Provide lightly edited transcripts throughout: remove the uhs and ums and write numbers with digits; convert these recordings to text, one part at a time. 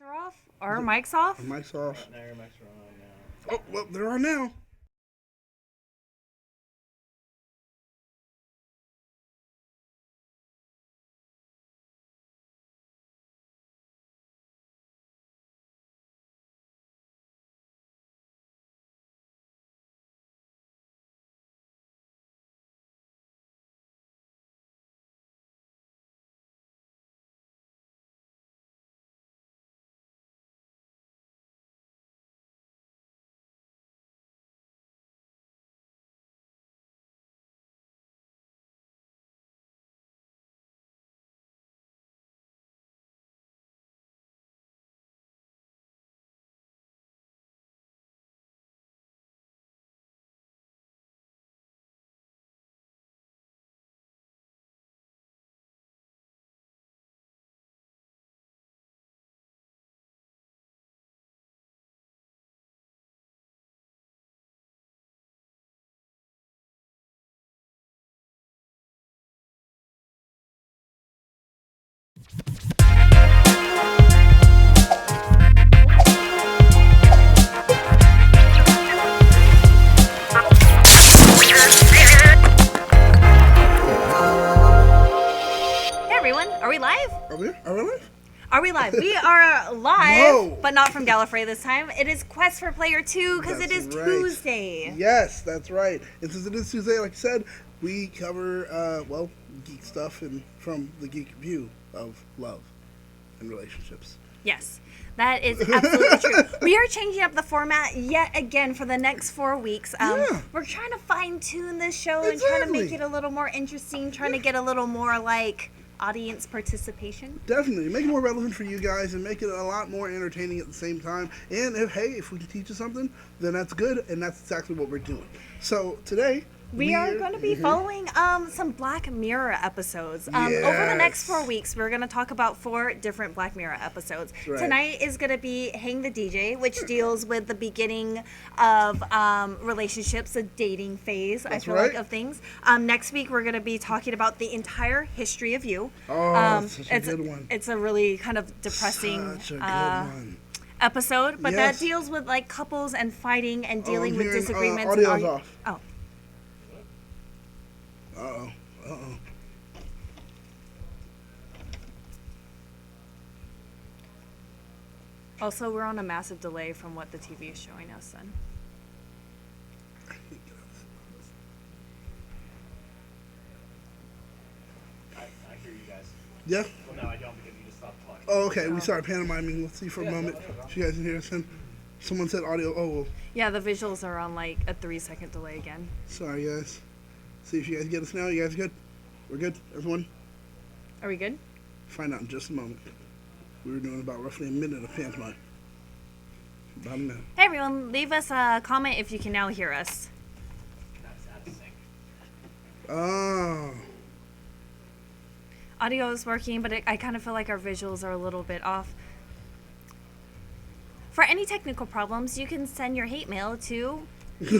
Are off? Are our mics off? Our mics off. Now your mics are on now. Oh, well, they're on now. Hey everyone, are we live? Are we live? Are we live? We are live, No. but not from Gallifrey this time. It is Quest for Player 2 because it That's is right. Tuesday. Yes, that's right. And since it is Tuesday, like I said, we cover, geek stuff and from the geek view of love and relationships. Yes, that is absolutely true. We are changing up the format yet again for the next 4 weeks. Yeah. We're trying to fine tune this show and trying to make Exactly. it a little more interesting, trying to get a little more like audience participation. Definitely. Make it more relevant for you guys and make it a lot more entertaining at the same time. And if we can teach you something, then that's good, and that's exactly what we're doing. So today, We are going to be following some Black Mirror episodes. Over the next 4 weeks, we're going to talk about 4 different Black Mirror episodes. Right. Tonight is going to be Hang the DJ, which deals with the beginning of relationships, the dating phase, That's I feel right. like, of things. Next week, we're going to be talking about the entire history of you. Oh, such a good one. It's a really kind of depressing Such a good one. episode, but Yes. that deals with like couples and fighting and dealing I'm with hearing, disagreements. audio's off. Oh. Uh-oh. Also, we're on a massive delay from what the TV is showing us then. I hear you guys. Yeah? Well, no, I don't because you just stopped talking. Oh, okay. We started pantomiming. Let's see for a moment if you guys can hear us. Someone said audio. Oh, well, Yeah, the visuals are on like a 3-second delay again. sorry, guys. See if you guys get us now. You guys good? We're good? Everyone? Are we good? Find out in just a moment. We were doing about roughly a minute of pantomime. About a minute. Hey everyone, leave us a comment if you can now hear us. That's out of sync. Oh. Audio is working, but I kind of feel like our visuals are a little bit off. For any technical problems, you can send your hate mail to Yeah,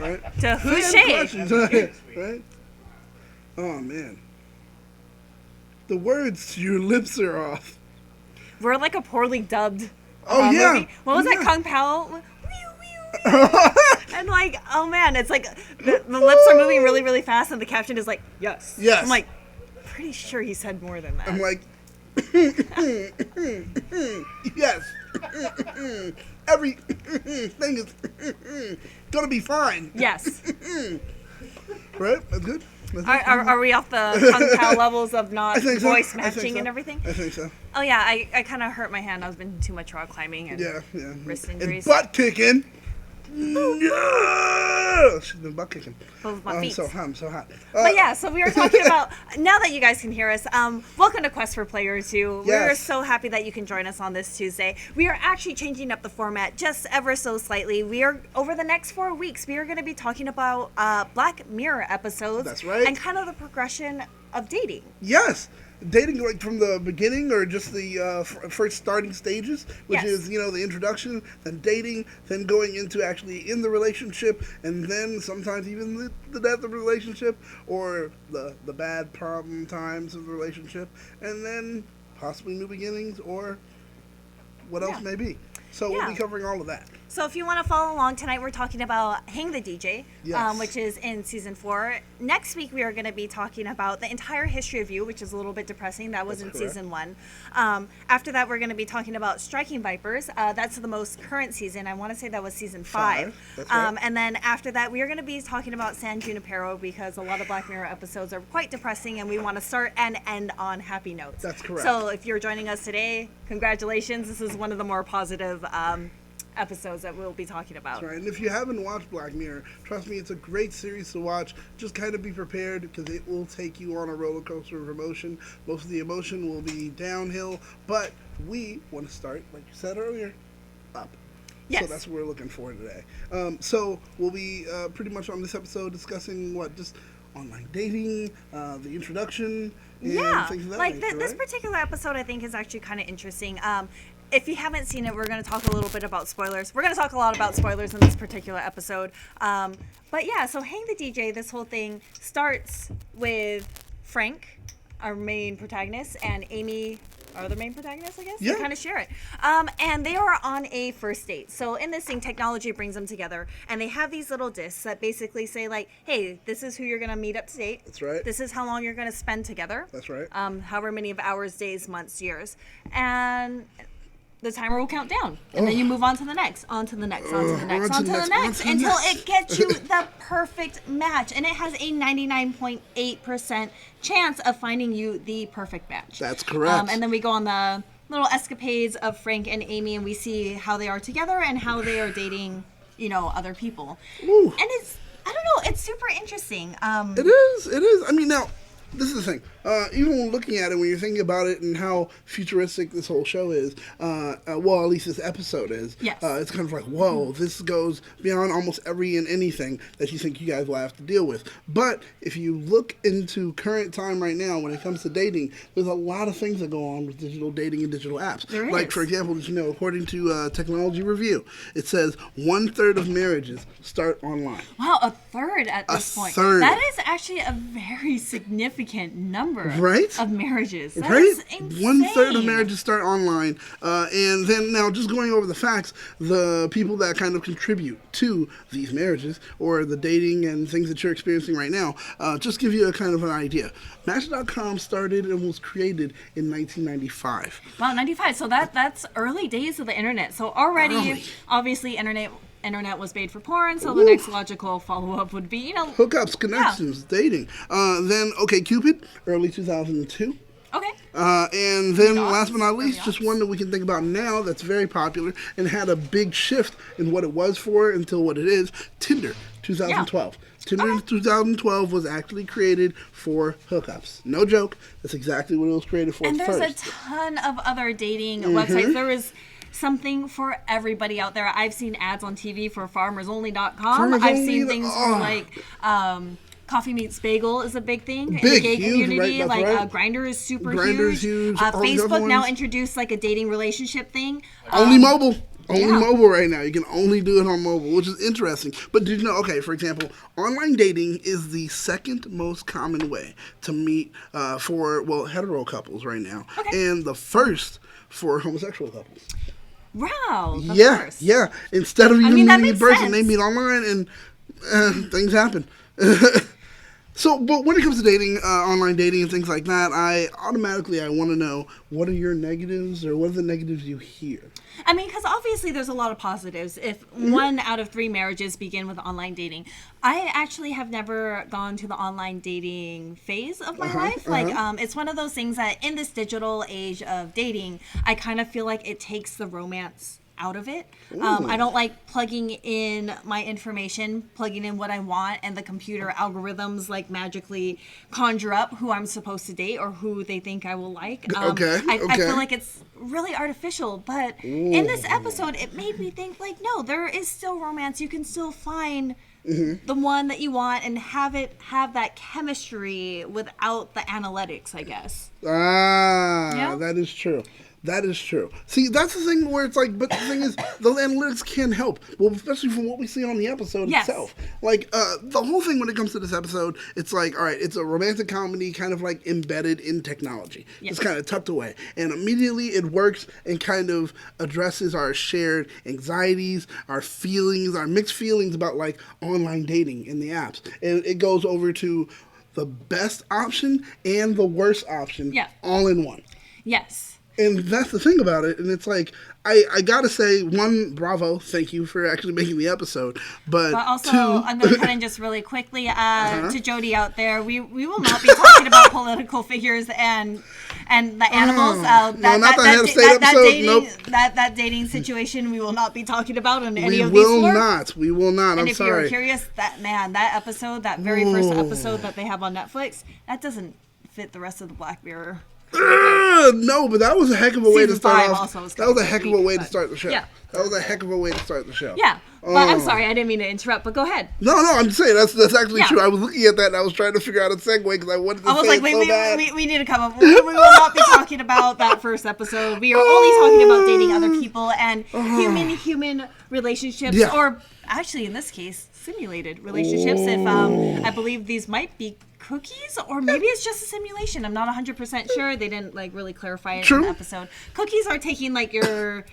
right? to Who has Hushay. questions? Right? Oh, man. The words to your lips are off. We're like a poorly dubbed Oh, yeah. movie. What was that, Yeah. Kung Pao? And like, oh man, it's like the lips are moving really, really fast, and the caption is like, yes. Yes. I'm like, pretty sure he said more than that. I'm like, yes. Everything is gonna be fine. Yes. Right? That's good? That's good? Are we off the Kung Pao levels of not I think so. voice I think matching so. and everything? I think so. Oh yeah, I kind of hurt my hand. I was been too much rock climbing and Yeah. wrist And injuries. butt kicking. Yeah! She's been butt kicking. Both of my I'm feet. so hot. I'm so hot. But yeah, so we were talking about, now that you guys can hear us, welcome to Quest for Player 2. We're Yes. so happy that you can join us on this Tuesday. We are actually changing up the format just ever so slightly. We are, over the next 4 weeks, we are going to be talking about Black Mirror episodes. That's right. And kind of the progression of dating. Yes. Dating like from the beginning or just the first starting stages, which Yes. is, the introduction, then dating, then going into actually in the relationship, and then sometimes even the death of the relationship or the bad problem times of the relationship, and then possibly new beginnings, or what else Yeah. may be. So we'll Yeah. be covering all of that. So if you want to follow along tonight, we're talking about Hang the DJ, Yes. which is in season 4. Next week, we are going to be talking about the entire history of you, which is a little bit depressing. That was That's in correct. season 1. After that, we're going to be talking about Striking Vipers. That's the most current season. I want to say that was season 5. That's right. And then after that, we are going to be talking about San Junipero, because a lot of Black Mirror episodes are quite depressing, and we want to start and end on happy notes. That's correct. So if you're joining us today, congratulations. This is one of the more positive episodes that we'll be talking about. That's right. And if you haven't watched Black Mirror, trust me, it's a great series to watch. Just kind of be prepared, because it will take you on a roller coaster of emotion. Most of the emotion will be downhill, but we want to start, like you said earlier, up. Yes. So that's what we're looking for today. So we'll be pretty much on this episode discussing just online dating, the introduction, and Yeah, things of that like nature, this right? particular episode, I think, is actually kind of interesting. If you haven't seen it, we're going to talk a little bit about spoilers. We're going to talk a lot about spoilers in this particular episode. But yeah, so Hang the DJ, this whole thing starts with Frank, our main protagonist, and Amy, our other main protagonist, I guess. Yeah. They kind of share it. And they are on a first date. So in this thing, technology brings them together, and they have these little discs that basically say, like, hey, this is who you're going to meet up to date. That's right. This is how long you're going to spend together. That's right. However many of hours, days, months, years. And the timer will count down. And then you move on to the next, on to the next, on to the next, on to the next, until it gets you the perfect match. And it has a 99.8% chance of finding you the perfect match. That's correct. And then we go on the little escapades of Frank and Amy, and we see how they are together and how they are dating, other people. Ooh. And it's, I don't know, it's super interesting. It is. I mean, now, this is the thing. Even when looking at it, when you're thinking about it and how futuristic this whole show is, at least this episode is, Yes. It's kind of like, whoa, this goes beyond almost every and anything that you think you guys will have to deal with. But if you look into current time right now, when it comes to dating, there's a lot of things that go on with digital dating and digital apps. There Like, is. for example, according to Technology Review, it says 1/3 of marriages start online. Wow, a third at this point. third. That is actually a very significant number Right? of marriages. That Right? is insane. 1/3 of marriages start online. And then now just going over the facts, the people that kind of contribute to these marriages or the dating and things that you're experiencing right now, just give you a kind of an idea. Match.com started and was created in 1995. Wow, 95. So that's early days of the internet. So already, Early. obviously, internet was made for porn. So the next logical follow-up would be, Hookups, connections, dating. Then OkCupid, early 2002. okay. And then Early last but not aughts, least, early just aughts. one that we can think about now that's very popular and had a big shift in what it was for until what it is, Tinder, 2012. Tinder in 2012 was actually created for hookups. No joke. That's exactly what it was created for And there's first. a ton of other dating websites. There is something for everybody out there. I've seen ads on TV for farmersonly.com. I've seen things for like Coffee Meets Bagel is a big thing in the Big, gay huge, community. right, that's like right. Grindr is super Grindr's huge. huge, all these other Facebook now ones. introduced like a dating relationship thing. Only mobile. Only yeah. mobile right now. You can only do it on mobile, which is interesting. But did you know, okay, for example, online dating is the second most common way to meet for, hetero couples right now. Okay. And the first for homosexual couples. Wow. Of course. Yeah. Instead of even mean, that meeting in makes person, they sense. meet online and things happen. So, but when it comes to dating, online dating and things like that, I want to know, what are your negatives or what are the negatives you hear? I mean, because obviously there's a lot of positives. If 1 out of 3 marriages begin with online dating, I actually have never gone to the online dating phase of my life. Like, it's one of those things that in this digital age of dating, I kind of feel like it takes the romance out of it. I don't like plugging in my information, plugging in what I want, and the computer algorithms like magically conjure up who I'm supposed to date or who they think I will like. I feel like it's really artificial, but in this episode, it made me think like, no, there is still romance. You can still find the one that you want and have that chemistry without the analytics, I guess. Ah, Yeah. that is true. That is true. See, that's the thing where it's like, but the thing is, the analytics can help. Well, especially from what we see on the episode Yes. itself. Like, the whole thing when it comes to this episode, it's like, all right, it's a romantic comedy kind of like embedded in technology. Yes. It's kind of tucked away. And immediately it works and kind of addresses our shared anxieties, our feelings, our mixed feelings about like online dating in the apps. And it goes over to the best option and the worst option all in one. Yes. And that's the thing about it. And it's like, I gotta say, one, bravo, thank you for actually making the episode. But also, two, I'm going to cut in just really quickly to Jody out there. We will not be talking about political figures and the animals. not the head of state episode. Nope. That dating situation we will not be talking about on any of We these will four. not. We will not. And I'm if sorry. you're curious, that episode, that very first episode that they have on Netflix, that doesn't fit the rest of the Black Mirror. No, but that was a heck of a way to Season start 5 off. also was That was a kind of heck of a weak, way to but- start the show. yeah. That was a heck of a way to start the show. Yeah. But I'm sorry, I didn't mean to interrupt, but go ahead. No, I'm just saying that's actually Yeah. true. I was looking at that and I was trying to figure out a segue because I wanted to I was say like, it wait, so bad. we need to come up. We will not be talking about that first episode. We are only talking about dating other people and human relationships, Yeah. or actually, in this case, simulated relationships. If I believe these might be cookies, or maybe it's just a simulation. I'm not 100% sure. They didn't like really clarify it in the episode. Cookies are taking like your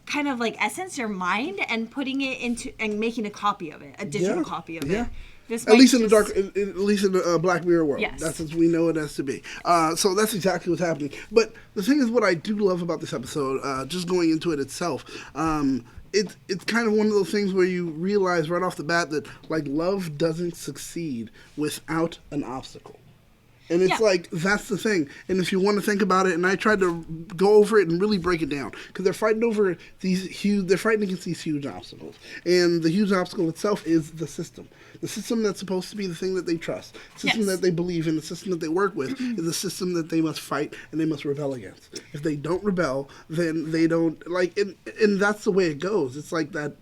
kind of like essence, your mind, and putting it into and making a copy of it, a digital copy of it. This At least in might at least in the Black Mirror world. Yes. That's as we know it as to be. So that's exactly what's happening. But the thing is, what I do love about this episode, just going into it itself, it's kind of one of those things where you realize right off the bat that like love doesn't succeed without an obstacle. And it's like, that's the thing. And if you want to think about it, and I tried to go over it and really break it down, because they're fighting over they're fighting against these huge obstacles. And the huge obstacle itself is the system. The system that's supposed to be the thing that they trust, the system that they believe in, the system that they work with, is the system that they must fight and they must rebel against. If they don't rebel, then they don't, like, and that's the way it goes. It's like that,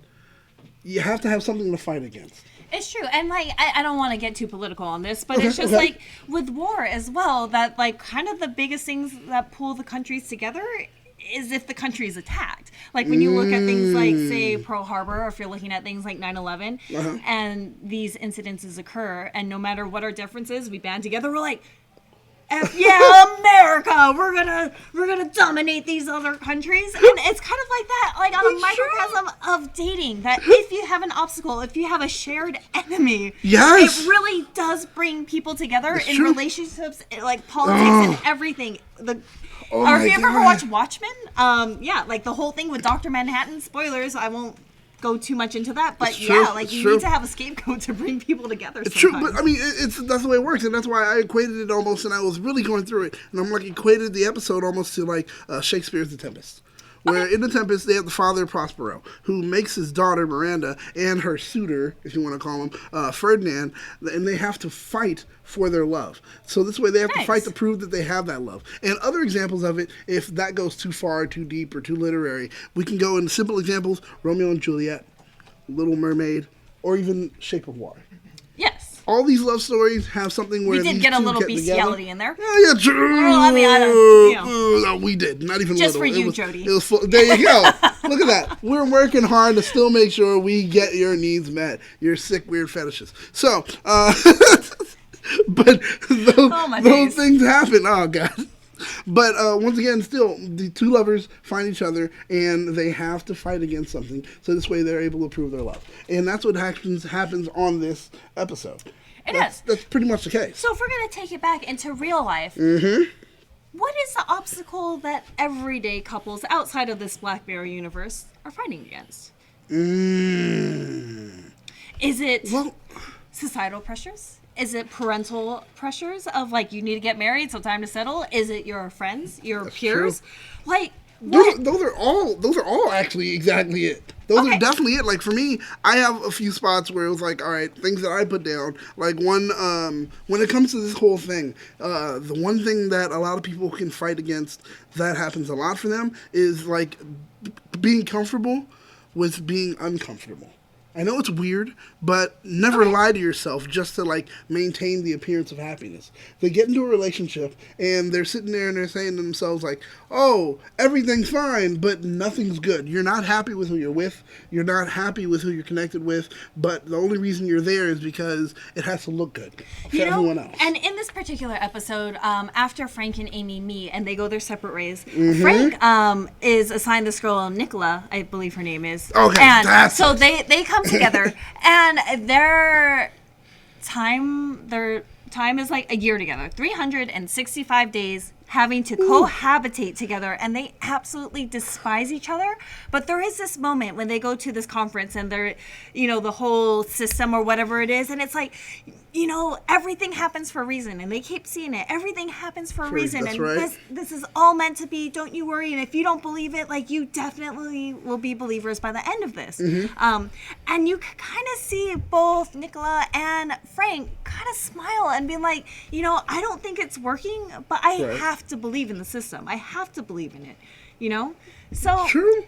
you have to have something to fight against. It's true. And, like, I don't want to get too political on this, but it's just, like, with war as well, that, like, kind of the biggest things that pull the countries together is if the country is attacked. Like, when you look at things like, say, Pearl Harbor, or if you're looking at things like 9/11, and these incidences occur, and no matter what our difference is, we band together, we're like, F yeah, America! We're gonna dominate these other countries, and it's kind of like that, like on a microcosm of dating. That if you have an obstacle, if you have a shared enemy, it really does bring people together in relationships, like politics and everything. Or if you ever watch Watchmen, like the whole thing with Dr. Manhattan. Spoilers, I won't go too much into that, but you need to have a scapegoat to bring people together. It's true, but I mean, that's the way it works, and that's why I equated it almost, and I was really going through it, and I'm like equated the episode almost to like Shakespeare's The Tempest. Where in The Tempest, they have the father, Prospero, who makes his daughter, Miranda, and her suitor, if you want to call him, Ferdinand, and they have to fight for their love. So this way they have to fight to prove that they have that love. And other examples of it, if that goes too far, too deep, or too literary, we can go into simple examples, Romeo and Juliet, Little Mermaid, or even Shape of Water. Yes. All these love stories have something where we did get a little bestiality in there. Yeah, true. Well, I mean, I don't, No, we did. Not even just little. for you, Jody. It was full. There you go. Look at that. We're working hard to still make sure we get your needs met. Your sick, weird fetishes. So, but those things happen. Oh, God. But once again, still, the two lovers find each other, and they have to fight against something. So this way, they're able to prove their love, and that's what happens on this episode. That's pretty much the case. So if we're gonna take it back into real life, what is the obstacle that everyday couples outside of this Black Mirror universe are fighting against? Is it societal pressures? Is it parental pressures of like you need to get married, so time to settle? Is it your friends, your peers? True. Like those are all actually exactly it. Those are definitely it. Like for me, I have a few spots where it was like, all right, things that I put down. Like one, when it comes to this whole thing, the one thing that a lot of people can fight against that happens a lot for them is like being comfortable with being uncomfortable. I know it's weird, but never lie to yourself just to like maintain the appearance of happiness. They get into a relationship and they're sitting there and they're saying to themselves like, "Oh, everything's fine, but nothing's good. You're not happy with who you're with. You're not happy with who you're connected with. But the only reason you're there is because it has to look good for everyone else." And in this particular episode, after Frank and Amy meet and they go their separate ways, Frank is assigned this girl Nicola, I believe her name is. Okay, and so they come together, and their time is like a year together, 365 days having to cohabitate together, and they absolutely despise each other. But there is this moment when they go to this conference and they're, the whole system or whatever it is, and it's like, everything happens for a reason, and they keep seeing it. Everything happens for a reason, that's and right. this is all meant to be. Don't you worry. And if you don't believe it, like, you definitely will be believers by the end of this. And you kind of see both Nicola and Frank kind of smile and be like, I don't think it's working, but I have to believe in the system. I have to believe in it. So True.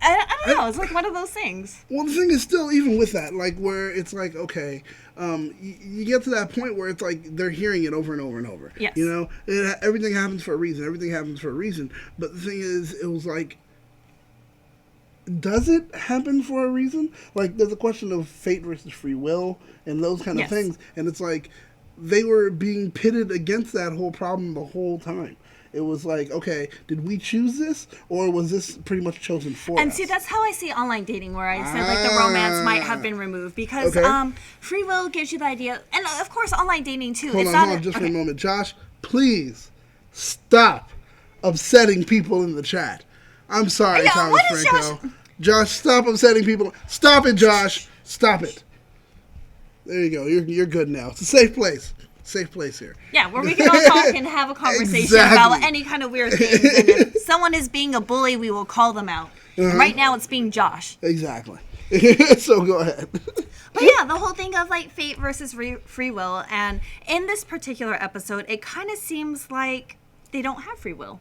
I don't know. It's like one of those things. Well, the thing is still, even with that, like, where it's like, okay, you get to that point where it's like they're hearing it over and over and over. Yes. Everything happens for a reason. Everything happens for a reason. But the thing is, it was like, does it happen for a reason? Like, there's a question of fate versus free will and those kind of things. And it's like they were being pitted against that whole problem the whole time. It was like, okay, did we choose this, or was this pretty much chosen for us? And see, that's how I see online dating, where I said like the romance might have been removed because free will gives you the idea, and of course online dating too. Hold on, just for a moment, Josh. Please stop upsetting people in the chat. I'm sorry, Thomas Franco. Josh, stop upsetting people. Stop it, Josh. Stop it. There you go. You're good now. It's a safe place. Safe place here. Yeah, where we can all talk and have a conversation about any kind of weird things. And if someone is being a bully, we will call them out. Right now, it's being Josh. Exactly. So go ahead. But yeah, the whole thing of like fate versus free will, and in this particular episode, it kind of seems like they don't have free will.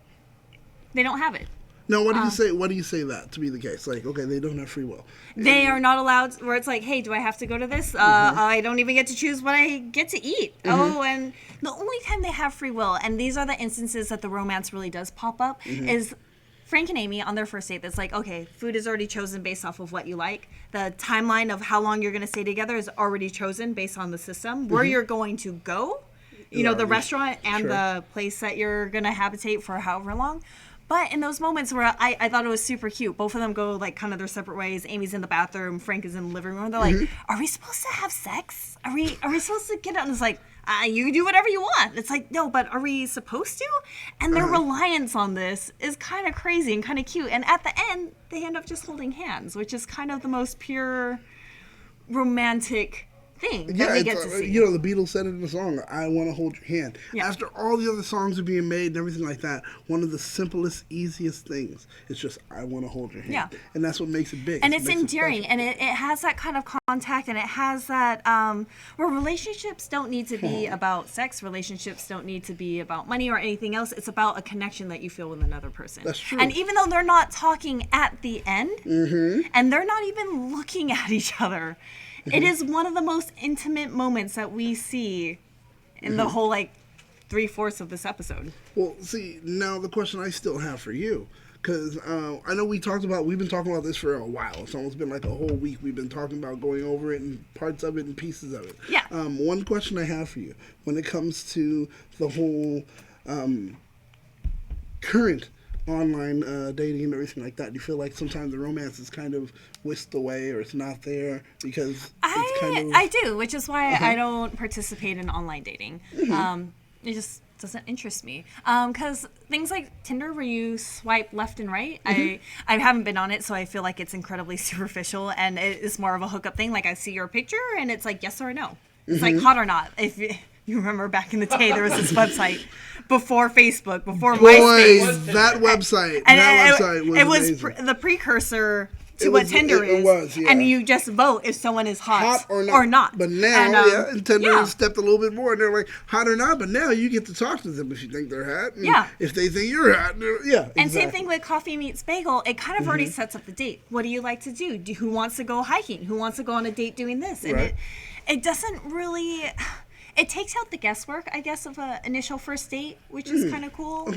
They don't have it. No, what do you say? What do you say that to be the case? Like, okay, they don't have free will. They are not allowed. Where it's like, hey, do I have to go to this? I don't even get to choose what I get to eat. Oh, and the only time they have free will, and these are the instances that the romance really does pop up, is Frank and Amy on their first date. That's like, okay, food is already chosen based off of what you like. The timeline of how long you're going to stay together is already chosen based on the system. Where you're going to go, the restaurant and the place that you're going to habitate for however long. But in those moments where I thought it was super cute, both of them go like kind of their separate ways. Amy's in the bathroom, Frank is in the living room. They're like, "Are we supposed to have sex? Are we supposed to get out?" And it's like, "You do whatever you want." It's like, no, but are we supposed to? And their reliance on this is kind of crazy and kind of cute. And at the end, they end up just holding hands, which is kind of the most pure romantic thing that we get to see. The Beatles said it in the song, "I Want to Hold Your Hand." Yeah. After all the other songs are being made and everything like that, one of the simplest, easiest things is just, "I want to hold your hand." Yeah. And that's what makes it big. And it's endearing, and it has that kind of contact, and it has that, where relationships don't need to be about sex, relationships don't need to be about money or anything else. It's about a connection that you feel with another person. That's true. And even though they're not talking at the end, and they're not even looking at each other, it is one of the most intimate moments that we see in the whole, like, 3/4 of this episode. Well, see, now the question I still have for you, because I know we've been talking about this for a while. It's almost been like a whole week we've been talking about going over it and parts of it and pieces of it. Yeah. One question I have for you, when it comes to the whole current online dating and everything like that, do you feel like sometimes the romance is kind of whisked away or it's not there because it's kind of... I do, which is why I don't participate in online dating. It just doesn't interest me. Because things like Tinder, where you swipe left and right, I haven't been on it, so I feel like it's incredibly superficial, and it is more of a hookup thing. Like, I see your picture, and it's like yes or no. It's like hot or not. If you remember back in the day, there was this website before Facebook, before MySpace. That website. And that website was it was amazing. the precursor to what Tinder it is. was, yeah. And you just vote if someone is hot or not. But now, and, and Tinder has stepped a little bit more. And they're like, hot or not, but now you get to talk to them if you think they're hot. And if they think you're hot. Yeah, And same thing with Coffee Meets Bagel. It kind of already sets up the date. What do you like to do? Who wants to go hiking? Who wants to go on a date doing this? And it doesn't really... It takes out the guesswork, I guess, of an initial first date, which is kind of cool.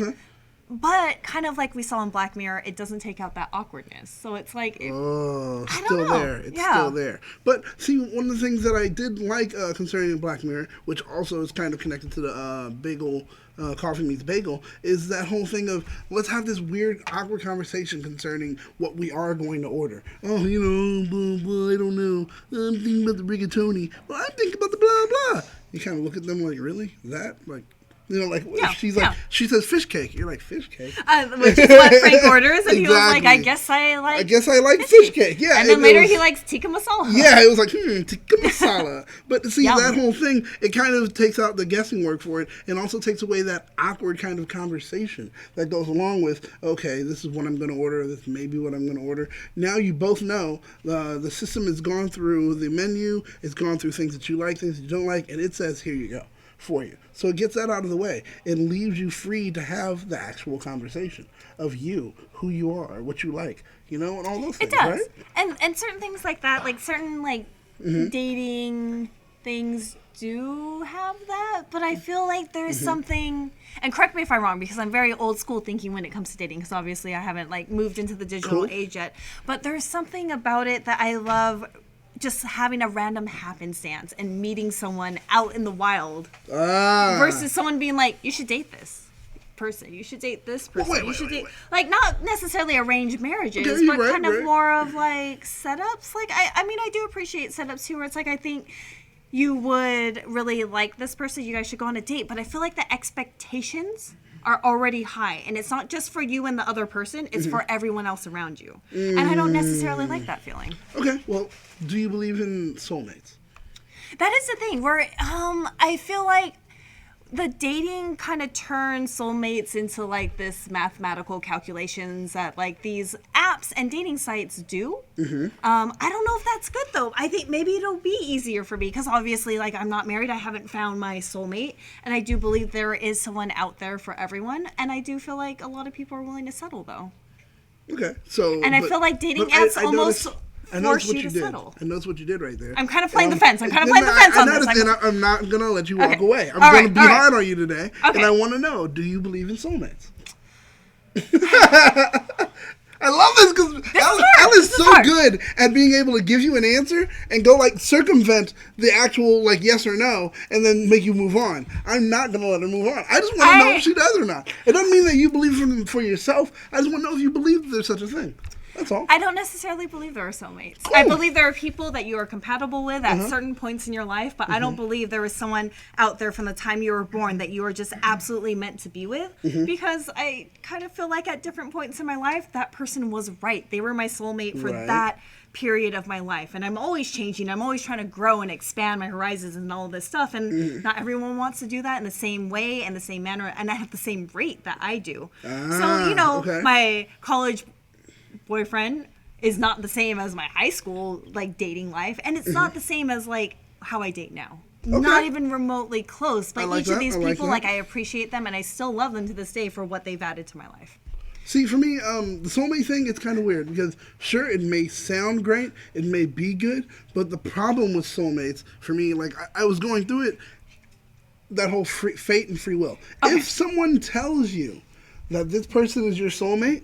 But kind of like we saw in Black Mirror, it doesn't take out that awkwardness. So it's like... It's still there. But see, one of the things that I did like concerning Black Mirror, which also is kind of connected to the bagel... Coffee Meets Bagel, is that whole thing of let's have this weird, awkward conversation concerning what we are going to order. Oh, blah, blah, I don't know. I'm thinking about the rigatoni. Well, I'm thinking about the blah, blah. You kind of look at them like, really? That? Like, if she's like, she says fish cake. You're like, fish cake? Which is what Frank orders. And he was like, I guess I like fish cake. Yeah. And then later he likes tikka masala. Yeah, it was like, tikka masala. But see, that whole thing, it kind of takes out the guessing work for it and also takes away that awkward kind of conversation that goes along with, okay, this is what I'm going to order. This may be what I'm going to order. Now you both know the system has gone through the menu. It's gone through things that you like, things that you don't like, and it says, here you go. For you. So it gets that out of the way. It leaves you free to have the actual conversation of you, who you are, what you like, and all those things. It does. Right? And certain things like that, like certain dating things do have that, but I feel like there's something, and correct me if I'm wrong, because I'm very old school thinking when it comes to dating, because obviously I haven't moved into the digital age yet, but there's something about it that I love. Just having a random happenstance and meeting someone out in the wild versus someone being like, you should date this person. You should date this person. You should date, not necessarily arranged marriages, but kind of more of setups. I mean, I do appreciate setups too, where it's I think you would really like this person. You guys should go on a date. But I feel like the expectations are already high, and it's not just for you and the other person, it's for everyone else around you. And I don't necessarily like that feeling. Okay, well, do you believe in soulmates? That is the thing, where I feel like the dating kind of turns soulmates into this mathematical calculations that these apps and dating sites do. I don't know if that's good though. I think maybe it'll be easier for me because obviously I'm not married. I haven't found my soulmate, and I do believe there is someone out there for everyone. And I do feel like a lot of people are willing to settle though. Okay, so I feel like dating apps almost. I noticed what you did. I noticed what you did right there. I'm kind of playing the fence. I'm playing the fence on this. And I'm not going to let you walk away. I'm going to be hard on you today. And I want to know, do you believe in soulmates? I love this because Elle is so good at being able to give you an answer and go circumvent the actual yes or no and then make you move on. I'm not going to let her move on. I just want to know if she does or not. It doesn't mean that you believe for yourself. I just want to know if you believe there's such a thing. That's all. I don't necessarily believe there are soulmates. Cool. I believe there are people that you are compatible with at certain points in your life, but I don't believe there is someone out there from the time you were born that you are just absolutely meant to be with, because I kind of feel like at different points in my life, that person was right. They were my soulmate for that period of my life, and I'm always changing. I'm always trying to grow and expand my horizons and all this stuff, and not everyone wants to do that in the same way and the same manner and at the same rate that I do. So my college boyfriend is not the same as my high school dating life, and it's not the same as how I date now. Not even remotely close. But each of these people, I appreciate them, and I still love them to this day for what they've added to my life. See, for me, the soulmate thing, it's kind of weird because sure, it may sound great, it may be good, but the problem with soulmates for me, I was going through it, that whole fate and free will. If someone tells you that this person is your soulmate,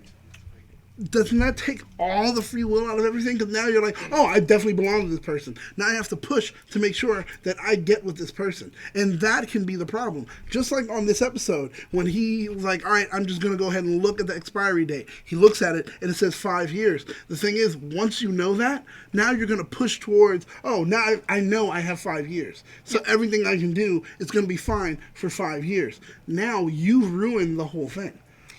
doesn't that take all the free will out of everything? Because now you're like, oh, I definitely belong to this person. Now I have to push to make sure that I get with this person. And that can be the problem. Just like on this episode, when he was like, all right, I'm just going to go ahead and look at the expiry date. He looks at it, and it says 5 years. The thing is, once you know that, now you're going to push towards, oh, now I know I have 5 years. So everything I can do is going to be fine for 5 years. Now you've ruined the whole thing.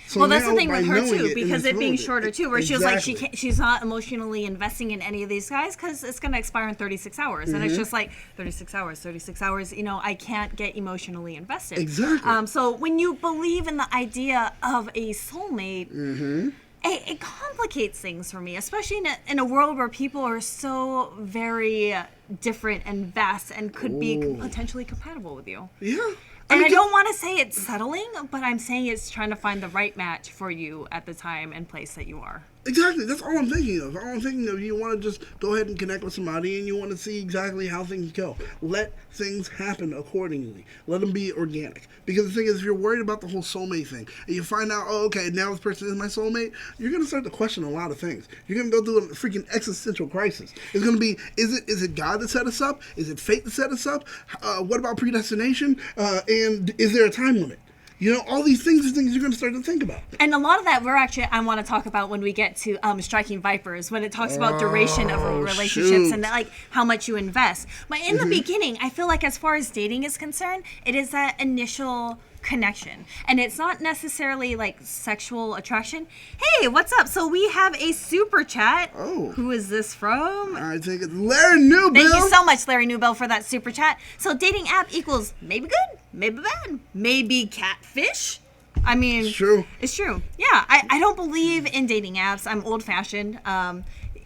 So well, that's the thing with her too, because it being shorter too, where she was like, she's not emotionally investing in any of these guys because it's going to expire in 36 hours, and it's just 36 hours. I can't get emotionally invested. Exactly. So when you believe in the idea of a soulmate, it complicates things for me, especially in a world where people are so very different and vast and could be potentially compatible with you. Yeah. And I don't want to say it's settling, but I'm saying it's trying to find the right match for you at the time and place that you are. Exactly. That's all I'm thinking of. All I'm thinking of, you want to just go ahead and connect with somebody and you want to see exactly how things go. Let things happen accordingly. Let them be organic. Because the thing is, if you're worried about the whole soulmate thing and you find out, oh, okay, now this person is my soulmate, you're going to start to question a lot of things. You're going to go through a freaking existential crisis. It's going to be, is it God that set us up? Is it fate that set us up? What about predestination? And is there a time limit? You know, all these things are things you're going to start to think about. And a lot of that I want to talk about when we get to Striking Vipers, when it talks about duration of relationships and like how much you invest. But in the beginning, I feel like as far as dating is concerned, it is that initial connection. And it's not necessarily like sexual attraction. Hey, what's up? So we have a super chat. Oh. Who is this from? I think it's Larry Newbell. Thank you so much, Larry Newbell, for that super chat. So dating app equals maybe good, maybe bad, maybe catfish. I mean, It's true. It's true. Yeah, I don't believe in dating apps. I'm old fashioned.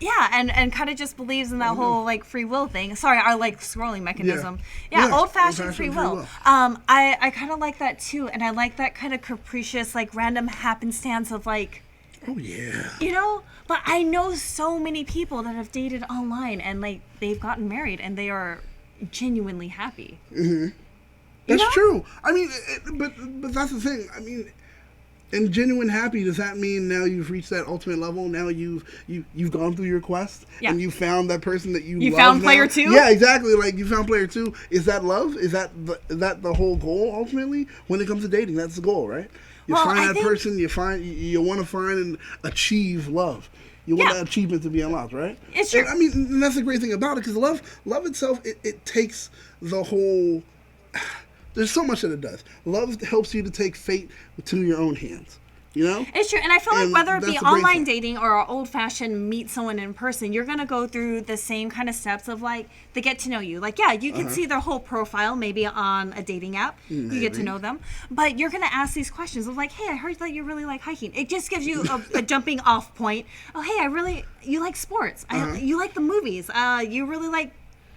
Yeah, and kind of just believes in that whole like free will thing. Sorry, our like scrolling mechanism. Yeah, old fashioned free will. I kind of like that too, and I like that kind of capricious, like random happenstance of like. Oh yeah. You know, but I know so many people that have dated online and like they've gotten married and they are genuinely happy. That's true. I mean, but that's the thing. I mean, and genuine happy, does that mean now you've reached that ultimate level? Now you've gone through your quest and you found that person that you love found now? player 2? Yeah, exactly. Like you found player 2. Is that love? Is that the whole goal ultimately when it comes to dating? That's the goal, right? You find that person. You want to find and achieve love. You want that achievement to be unlocked, right? It's true. And, I mean, and that's the great thing about it, because love itself, it takes the whole. There's so much that it does. Love helps you to take fate to your own hands. You know? It's true. And I feel like whether it be online dating or old-fashioned meet someone in person, you're going to go through the same kind of steps of, like, the get to know you. Like, yeah, you can see their whole profile maybe on a dating app. Maybe. You get to know them. But you're going to ask these questions of, like, hey, I heard that you really like hiking. It just gives you a jumping off point. Oh, hey, you like sports. You like the movies. You really like,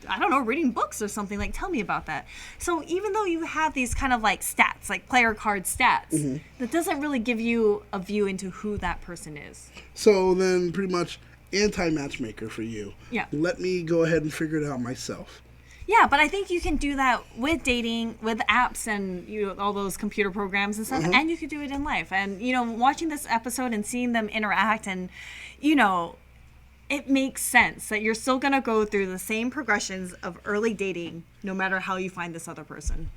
I don't know, reading books or something. Like, tell me about that. So even though you have these kind of like stats, like player card stats, that doesn't really give you a view into who that person is. So then pretty much anti-matchmaker for you. Yeah. Let me go ahead and figure it out myself. Yeah, but I think you can do that with dating, with apps and all those computer programs and stuff, and you could do it in life. And, watching this episode and seeing them interact and, it makes sense that you're still going to go through the same progressions of early dating no matter how you find this other person.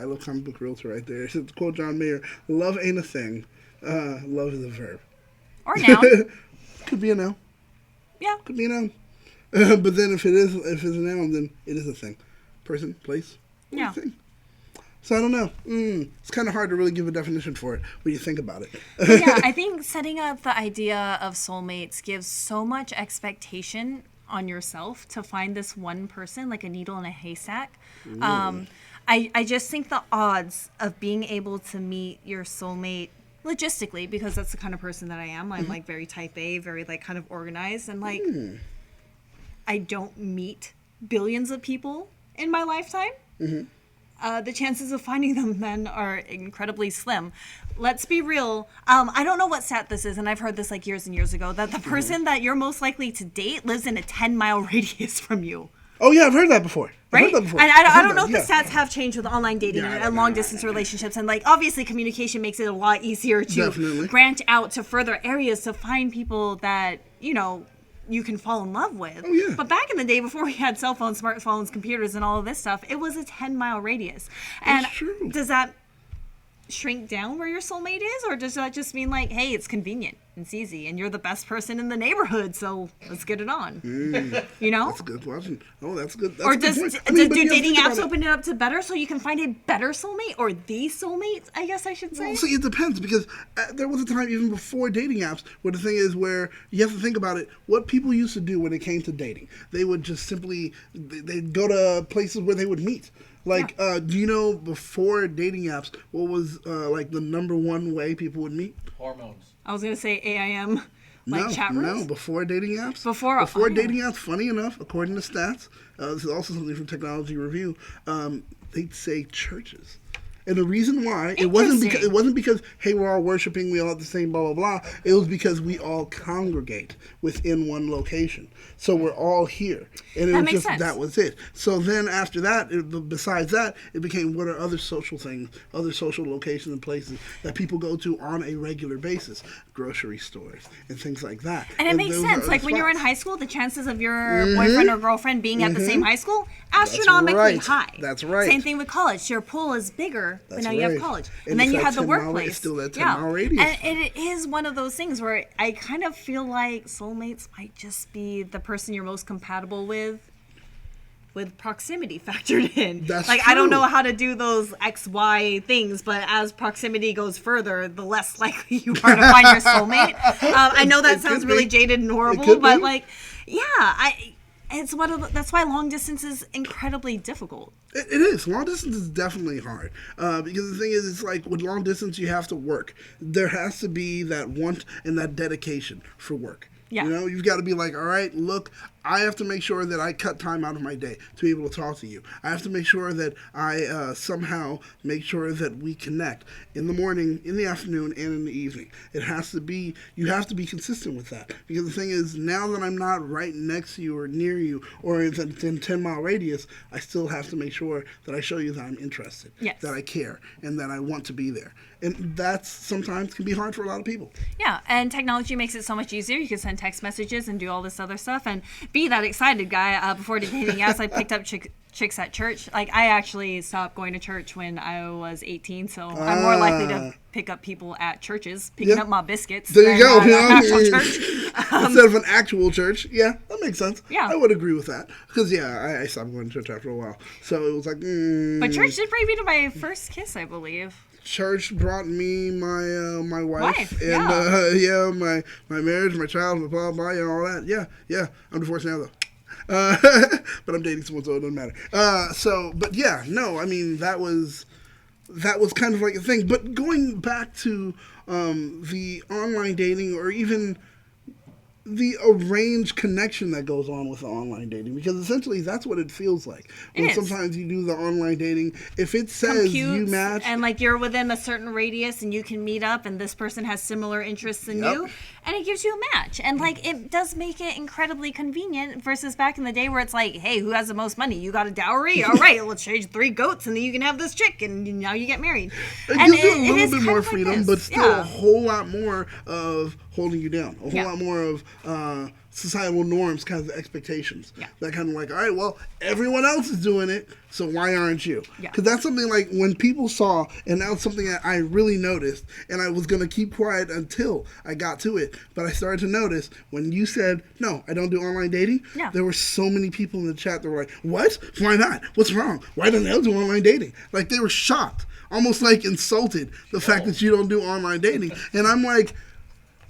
I love comic book realtor right there. It's to quote John Mayer, love ain't a thing. Love is a verb. Or noun. Could be a noun. Yeah. Could be a noun. But then if it's a noun, then it is a thing. Person, place, yeah. Thing. So I don't know. It's kind of hard to really give a definition for it when you think about it. Yeah, I think setting up the idea of soulmates gives so much expectation on yourself to find this one person, like a needle in a haystack. I just think the odds of being able to meet your soulmate logistically, because that's the kind of person that I am. I'm like very type A, very like kind of organized, and like I don't meet billions of people in my lifetime. The chances of finding them then are incredibly slim. Let's be real. I don't know what stat this is, and I've heard this like years and years ago, that the person that you're most likely to date lives in a 10-mile radius from you. Oh, yeah, I've heard that before. Right? And I don't know if the stats have changed with online dating and long-distance relationships. And, like, obviously communication makes it a lot easier to branch out to further areas to find people that, you can fall in love with. Oh, yeah. But back in the day, before we had cell phones, smartphones, computers, and all of this stuff, it was a 10-mile radius. And That's true. Does that shrink down where your soulmate is? Or does that just mean, like, hey, it's convenient, it's easy, and you're the best person in the neighborhood, so let's get it on? That's a good question. Oh, that's good. That's or a good do point. dating apps open it up to better so you can find a better soulmate, or the soulmate, I guess I should say? Well, see, it depends, because there was a time even before dating apps where the thing is where you have to think about it. What people used to do when it came to dating, they would just simply, they'd go to places where they would meet. Like, do you know before dating apps, what was like the number one way people would meet? Hormones. I was gonna say AIM, like chat rooms. No, before dating apps. Before Dating apps, funny enough, according to stats, this is also something from Technology Review. They'd say churches. And the reason why it wasn't because hey, we're all worshiping, we all have the same blah blah blah. It was because we all congregate within one location, so we're all here, and it was just sense. That was it. So then after that, besides that, it became what are other social things, other social locations and places that people go to on a regular basis, grocery stores and things like that. And it makes sense. Like when you're in high school, the chances of your boyfriend or girlfriend being at the same high school astronomically high. That's right. Same thing with college. Your pool is bigger. That's but now right. you have college. And then you have the workplace. It's still that 10-mile radius. And it is one of those things where I kind of feel like soulmates might just be the person you're most compatible with proximity factored in. That's like, true. I don't know how to do those XY things, but as proximity goes further, the less likely you are to find your soulmate. I know that sounds really jaded and horrible, but like, yeah, that's why long distance is incredibly difficult. It is. Long distance is definitely hard because the thing is, it's like with long distance, you have to work. There has to be that want and that dedication for work. Yeah. You know, you've got to be like, all right, look, I have to make sure that I cut time out of my day to be able to talk to you. I have to make sure that I somehow make sure that we connect in the morning, in the afternoon, and in the evening. It has to be, you have to be consistent with that. Because the thing is, now that I'm not right next to you or near you or in 10-mile radius, I still have to make sure that I show you that I'm interested, yes, that I care, and that I want to be there. And that sometimes can be hard for a lot of people. Yeah, and technology makes it so much easier. You can send text messages and do all this other stuff and be that excited guy. Before dating apps, I picked up chicks at church. Like, I actually stopped going to church when I was 18, so I'm more likely to pick up people at churches, picking up my biscuits. There you go. An actual church. Instead of an actual church. Yeah, that makes sense. Yeah. I would agree with that. Because, I stopped going to church after a while. So it was like, But church did bring me to my first kiss, I believe. Church brought me my wife and my marriage, my child, blah blah, and all that. Yeah. I'm divorced now though, but I'm dating someone, so it doesn't matter. I mean that was kind of like a thing. But going back to the online dating or even the arranged connection that goes on with the online dating, because essentially that's what it feels like. When sometimes you do the online dating, if it says you match and like you're within a certain radius and you can meet up and this person has similar interests than you, and it gives you a match. And like it does make it incredibly convenient versus back in the day where it's like, hey, who has the most money? You got a dowry? All right, let's trade 3 goats and then you can have this chick and now you get married. It gives you a little bit more freedom, but still a whole lot more of holding you down. A whole lot more of societal norms, kinds of expectations. Yeah. That kind of like, all right, well, everyone else is doing it, so why aren't you? Yeah. Because that's something like when people saw, and that was something that I really noticed, and I was going to keep quiet until I got to it, but I started to notice when you said, no, I don't do online dating, there were so many people in the chat that were like, what? Why not? What's wrong? Why don't they do online dating? Like, they were shocked, almost like insulted, the fact that you don't do online dating. And I'm like,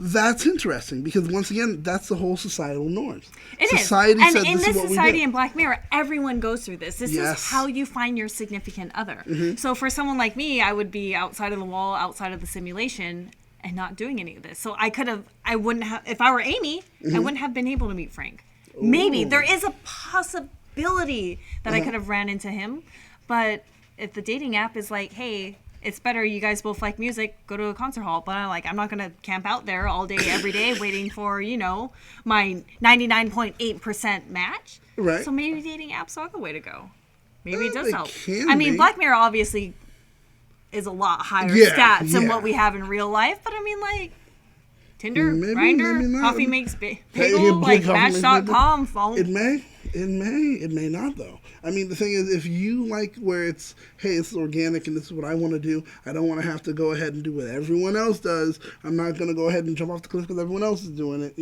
that's interesting because once again, that's the whole societal norms. Society is. says And in this is what society we do. in Black Mirror, everyone goes through this. This is how you find your significant other. Mm-hmm. So for someone like me, I would be outside of the wall, outside of the simulation, and not doing any of this. So I wouldn't have, if I were Amy, I wouldn't have been able to meet Frank. Ooh. Maybe there is a possibility that I could have ran into him, but if the dating app is like, hey, it's better you guys both like music, go to a concert hall. But I'm not going to camp out there all day, every day, waiting for, my 99.8% match. Right. So maybe dating apps are the way to go. Maybe it does help. I mean, Black Mirror obviously is a lot higher stats than what we have in real life. But I mean, like, Tinder, Grindr, Coffee Makes Bagel, like Match.com, phone. It may not though. I mean, the thing is, if you like where it's, hey, it's organic and this is what I want to do, I don't want to have to go ahead and do what everyone else does. I'm not going to go ahead and jump off the cliff because everyone else is doing it,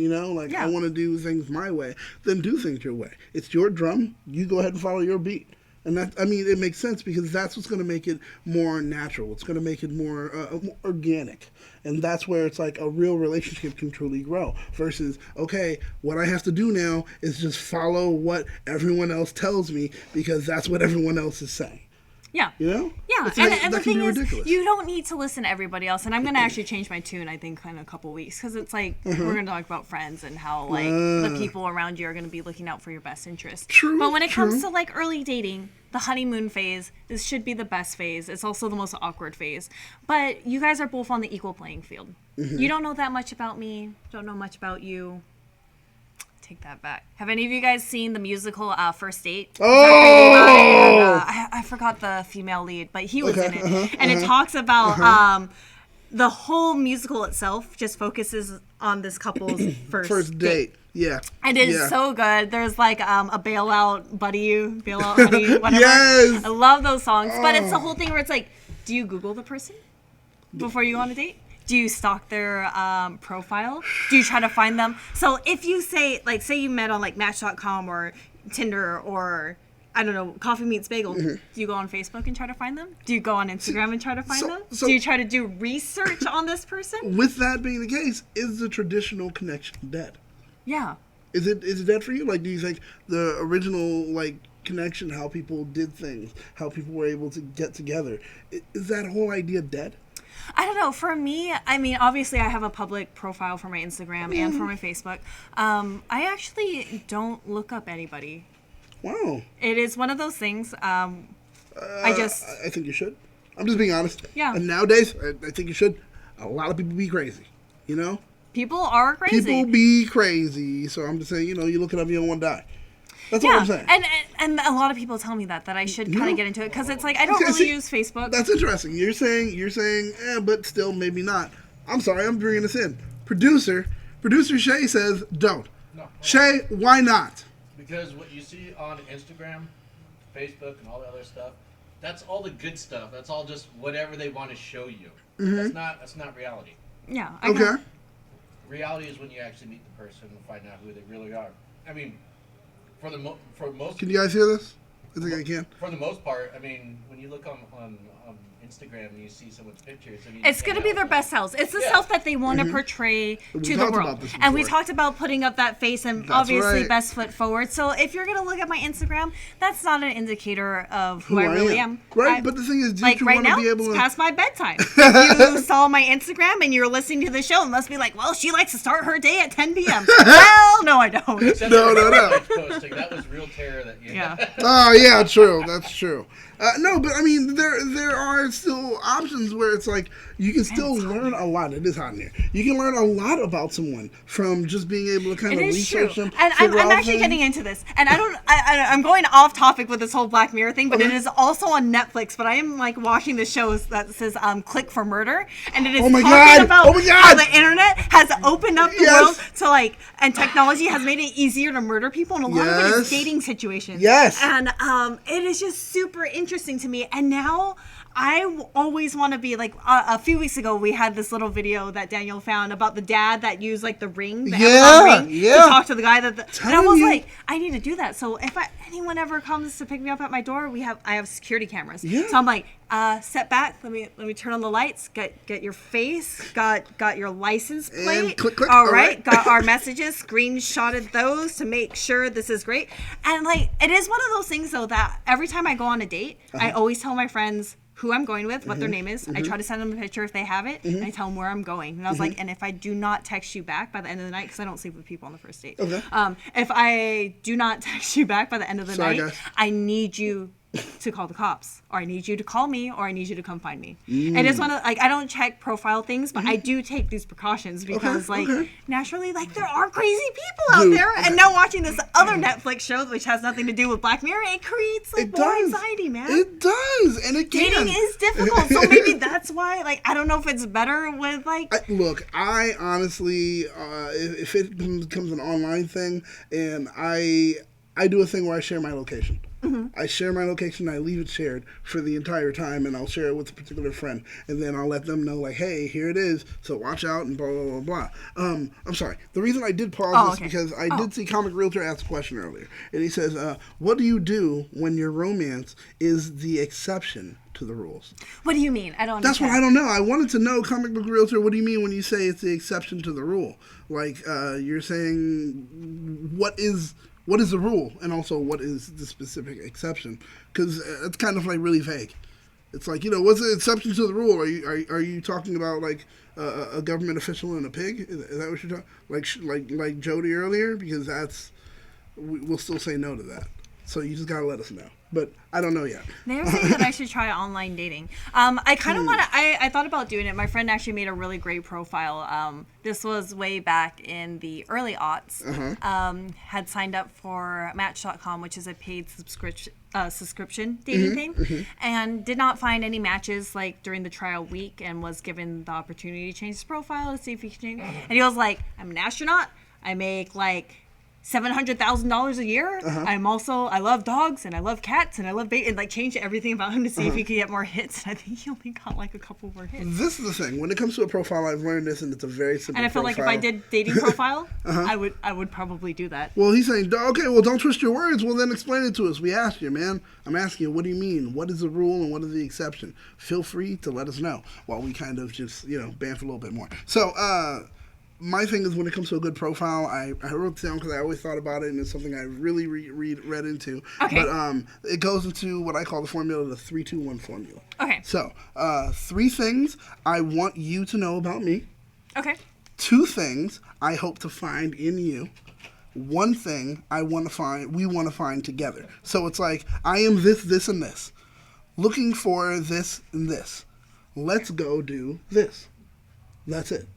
I want to do things my way. Then do things your way. It's your drum. You go ahead and follow your beat. And it makes sense because that's what's going to make it more natural. It's going to make it more organic. And that's where it's like a real relationship can truly grow versus, okay, what I have to do now is just follow what everyone else tells me because that's what everyone else is saying. Yeah. You know? Yeah, It's and, like, and the that can thing be is, ridiculous. you don't need to listen to everybody else. And I'm going to actually change my tune, I think, in a couple weeks. Because it's like, we're going to talk about friends and how, like, the people around you are going to be looking out for your best interest. True, But when it true. comes to, like, early dating, the honeymoon phase, this should be the best phase. It's also the most awkward phase. But you guys are both on the equal playing field. You don't know that much about me. Don't know much about you. Take that back. Have any of you guys seen the musical First Date? Oh! I forgot the female lead, but he was Okay, in it. And it talks about the whole musical itself just focuses on this couple's first date. Yeah. And it is Yeah. so good. There's like a bailout honey, whatever. Yes! I love those songs. But it's the whole thing where it's like, do you Google the person before you go on a date? Do you stalk their profile? Do you try to find them? So if you say you met on like Match.com or Tinder or, I don't know, Coffee Meets Bagel, do you go on Facebook and try to find them? Do you go on Instagram and try to find them? so- Do you try to do research on this person? With that being the case, is the traditional connection dead? Yeah. Is it dead for you? Like, do you think the original, like, connection, how people did things, how people were able to get together, is that whole idea dead? I don't know. For me, I mean, obviously I have a public profile for my Instagram and for my Facebook. I actually don't look up anybody. Wow. It is one of those things. I think you should. I'm just being honest. Yeah. And nowadays, I think you should. A lot of people be crazy, you know? People are crazy. People be crazy. So I'm just saying, you know, you look it up, you don't want to die. That's all I'm saying. And a lot of people tell me that I should kind of get into it because it's like I don't Okay, really see, use Facebook. That's interesting. You're saying, but still maybe not. I'm sorry, I'm bringing this in. Producer Shay says don't. No. Shay, why not? Because what you see on Instagram, Facebook, and all the other stuff, that's all the good stuff. That's all just whatever they want to show you. That's not reality. Yeah. Okay. Reality is when you actually meet the person and find out who they really are. I mean, for most Can you guys hear this? I think I can. For the most part, I mean, when you look on Instagram and you see someone's pictures, I mean, It's going to be their best selves. It's the self that they want to portray We to the talked world. about this And we before. talked about putting up that face and That's obviously right. best foot forward. So if you're going to look at my Instagram, that's not an indicator of who Who I really am. Right, but the thing is, Like you right want now, to be able it's to... past my bedtime. If you saw my Instagram and you're listening to the show, it must be like, well, she likes to start her day at 10 p.m. Well, no, I don't. Except No, for no, no. the posting, that was real terror. That Yeah. Oh, yeah, true. That's true. No, but I mean, there are still options where it's like you can still learn a lot. It is hot in here. You can learn a lot about someone from just being able to kind It of is true. research them. And I'm actually getting into this. And I'm going off topic with this whole Black Mirror thing, but it is also on Netflix. But I am like watching the shows that says Click for Murder. And it is Oh my talking God. about Oh my God. how the internet has opened up the Yes. world to like, and technology has made it easier to murder people. And a lot of it Yes. is dating situations. Yes. And it is just super interesting to me. And now I always want to be like, a few weeks ago, we had this little video that Daniel found about the dad that used like the ring, the Amazon ring, to talk to the guy and I Telling was you. like, I need to do that. So if anyone ever comes to pick me up at my door, I have security cameras. Yeah. So I'm like, step back. Let me turn on the lights. Get your face. Got your license plate. And click. All All right. right. Got our messages. Screenshotted those to make sure this is great. And like, it is one of those things though that every time I go on a date, I always tell my friends who I'm going with, what their name is. I try to send them a picture if they have it, and I tell them where I'm going. And I was like, and if I do not text you back by the end of the night, because I don't sleep with people on the first date. Okay. If I do not text you back by the end of the Sorry, night, guys. I need you to call the cops, or I need you to call me, or I need you to come find me. It is one of like I don't check profile things, but I do take these precautions because naturally, like there are crazy people out Dude, there. And now watching this other Netflix show, which has nothing to do with Black Mirror, it creates like more anxiety, man. It does, and it can. Dating is difficult, so maybe that's why. Like, I don't know if it's better with like. Look, I honestly, if it becomes an online thing, and I do a thing where I share my location. I share my location, I leave it shared for the entire time, and I'll share it with a particular friend, and then I'll let them know, like, hey, here it is, so watch out, and blah, blah, blah, blah. I'm sorry. The reason I did pause this because I did see Comic Realtor ask a question earlier, and he says, what do you do when your romance is the exception to the rules? What do you mean? I don't. That's understand. what I don't know. I wanted to know, Comic Book Realtor, what do you mean when you say it's the exception to the rule? Like, you're saying, what is the rule, and also what is the specific exception? Because it's kind of like really vague. It's like, what's the exception to the rule? Are you talking about like a government official and a pig? Is that what you're talking? Like Jody earlier? Because we'll still say no to that. So you just gotta let us know. But I don't know yet. They're saying that I should try online dating. I kind of want to. I thought about doing it. My friend actually made a really great profile. This was way back in the early aughts. Had signed up for Match.com, which is a paid subscription dating thing, and did not find any matches like during the trial week, and was given the opportunity to change his profile to see if he could change. And he was like, "I'm an astronaut. I make like $700,000 a year. I love dogs and I love cats and I love and like changed everything about him to see if he could get more hits. And I think he only got like a couple more hits. This is the thing. When it comes to a profile, I've learned this, and it's a very simple. And I feel profile. like if I did dating profile, I would probably do that. Well, he's saying, okay, well, don't twist your words. Well, then explain it to us. We asked you, man. I'm asking you, what do you mean? What is the rule and what is the exception? Feel free to let us know while we kind of just, bamf a little bit more. So, my thing is, when it comes to a good profile, I wrote it down because I always thought about it, and it's something I really read into. Okay. But it goes into what I call the formula, the 3-2-1 formula. Okay. So, 3 things I want you to know about me. Okay. 2 things I hope to find in you. 1 thing we want to find together. So it's like, I am this, and this. Looking for this and this. Let's go do this. That's it.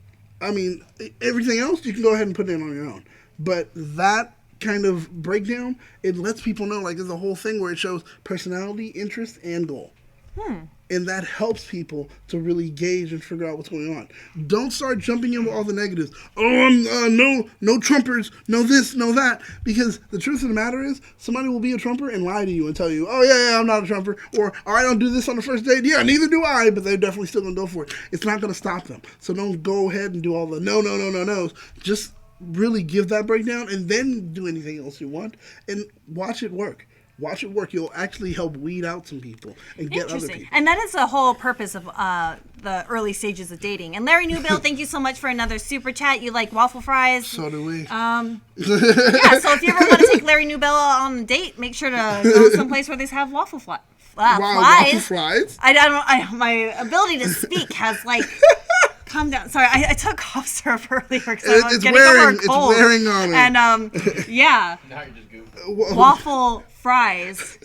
I mean, everything else you can go ahead and put in on your own. But that kind of breakdown, it lets people know, like, there's a whole thing where it shows personality, interest, and goal. And that helps people to really gauge and figure out what's going on. Don't start jumping in with all the negatives. Oh, I'm no Trumpers, no this, no that. Because the truth of the matter is, somebody will be a Trumper and lie to you and tell you, oh, yeah, I'm not a Trumper. Or, oh, I don't do this on the first date. Yeah, neither do I. But they're definitely still going to go for it. It's not going to stop them. So don't go ahead and do all the no's. Just really give that breakdown and then do anything else you want. And watch it work. Watch it work. You'll actually help weed out some people and get other people. And that is the whole purpose of the early stages of dating. And Larry Newbill, thank you so much for another super chat. You like waffle fries? So do we. Yeah, so if you ever want to take Larry Newbill on a date, make sure to go someplace where they have waffle flies. Waffle fries? My ability to speak has like... Calm down. Sorry, I took cough syrup earlier because I was getting over a cold. It's wearing on me. And yeah. Now you're just goofing. Waffle fries.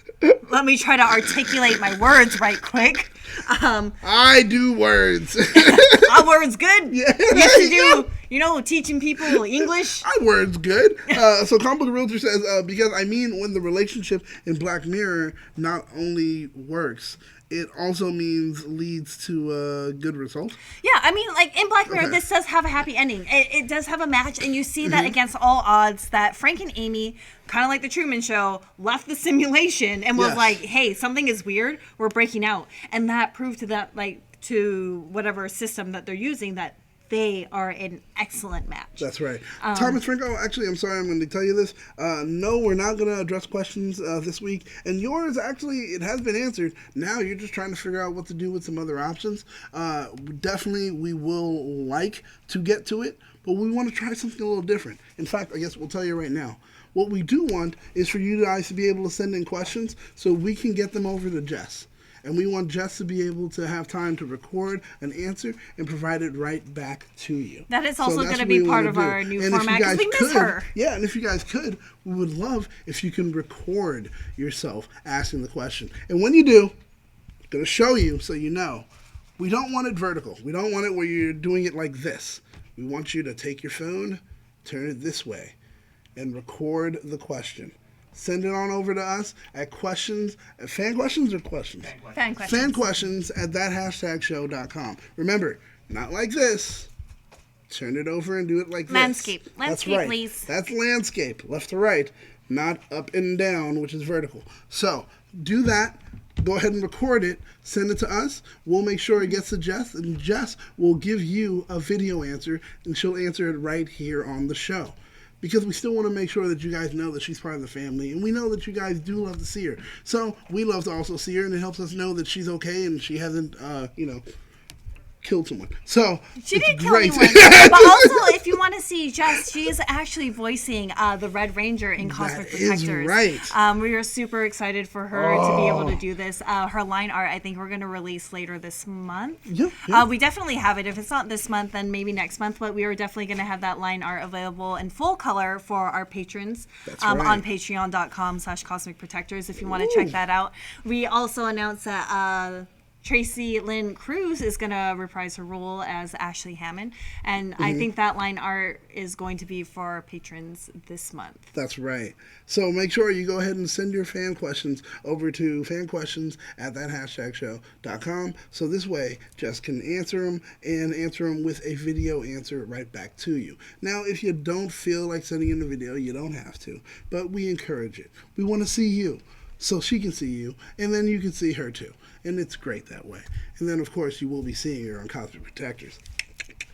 Let me try to articulate my words right quick. I do words. Our words good? Yeah, yes, you do. Teaching people English. Our words good. So Comic Book Realtor says, because when the relationship in Black Mirror not only works, it also leads to a good result. Yeah, like in Black Mirror, this does have a happy ending. It does have a match, and you see that against all odds that Frank and Amy, kind of like the Truman Show, left the simulation and was like, hey, something is weird, we're breaking out. And that proved to whatever system that they're using that they are an excellent match. That's right. Thomas Franco, actually, I'm sorry, I'm going to tell you this. No, we're not going to address questions this week. And yours, actually, it has been answered. Now you're just trying to figure out what to do with some other options. Definitely, we will like to get to it, but we want to try something a little different. In fact, I guess we'll tell you right now. What we do want is for you guys to be able to send in questions so we can get them over to Jess. And we want Jess to be able to have time to record an answer and provide it right back to you. That is also going to be part of our new format because we miss her. Yeah, and if you guys could, we would love if you can record yourself asking the question. And when you do, I'm going to show you so you know. We don't want it vertical. We don't want it where you're doing it like this. We want you to take your phone, turn it this way, and record the question. Send it on over to us at questions, at fan questions or questions? Fan questions. Fan questions at thathashtagshow.com. Remember, not like this. Turn it over and do it like landscape. this. Landscape, right. please. That's landscape, left to right, not up and down, which is vertical. So, do that. Go ahead and record it. Send it to us. We'll make sure it gets to Jess, and Jess will give you a video answer, and she'll answer it right here on the show. Because we still want to make sure that you guys know that she's part of the family. And we know that you guys do love to see her. So we love to also see her. And it helps us know that she's okay and she hasn't, killed someone. So she it's did kill great. anyone. But also, if you want to see Jess, she is actually voicing the Red Ranger in Cosmic That is Protectors. right. We are super excited for her to be able to do this. Her line art, I think we're going to release later this month. Yeah. We definitely have it. If it's not this month, then maybe next month. But we are definitely going to have that line art available in full color for our patrons on patreon.com/Cosmic Protectors if you want to check that out. We also announced that Tracy Lynn Cruz is going to reprise her role as Ashley Hammond. And I think that line art is going to be for our patrons this month. That's right. So make sure you go ahead and send your fan questions over to fanquestions@thathashtagshow.com. So this way, Jess can answer them and answer them with a video answer right back to you. Now, if you don't feel like sending in a video, you don't have to. But we encourage it. We want to see you so she can see you, and then you can see her too. And it's great that way. And then, of course, you will be seeing her on Cosmic Protectors.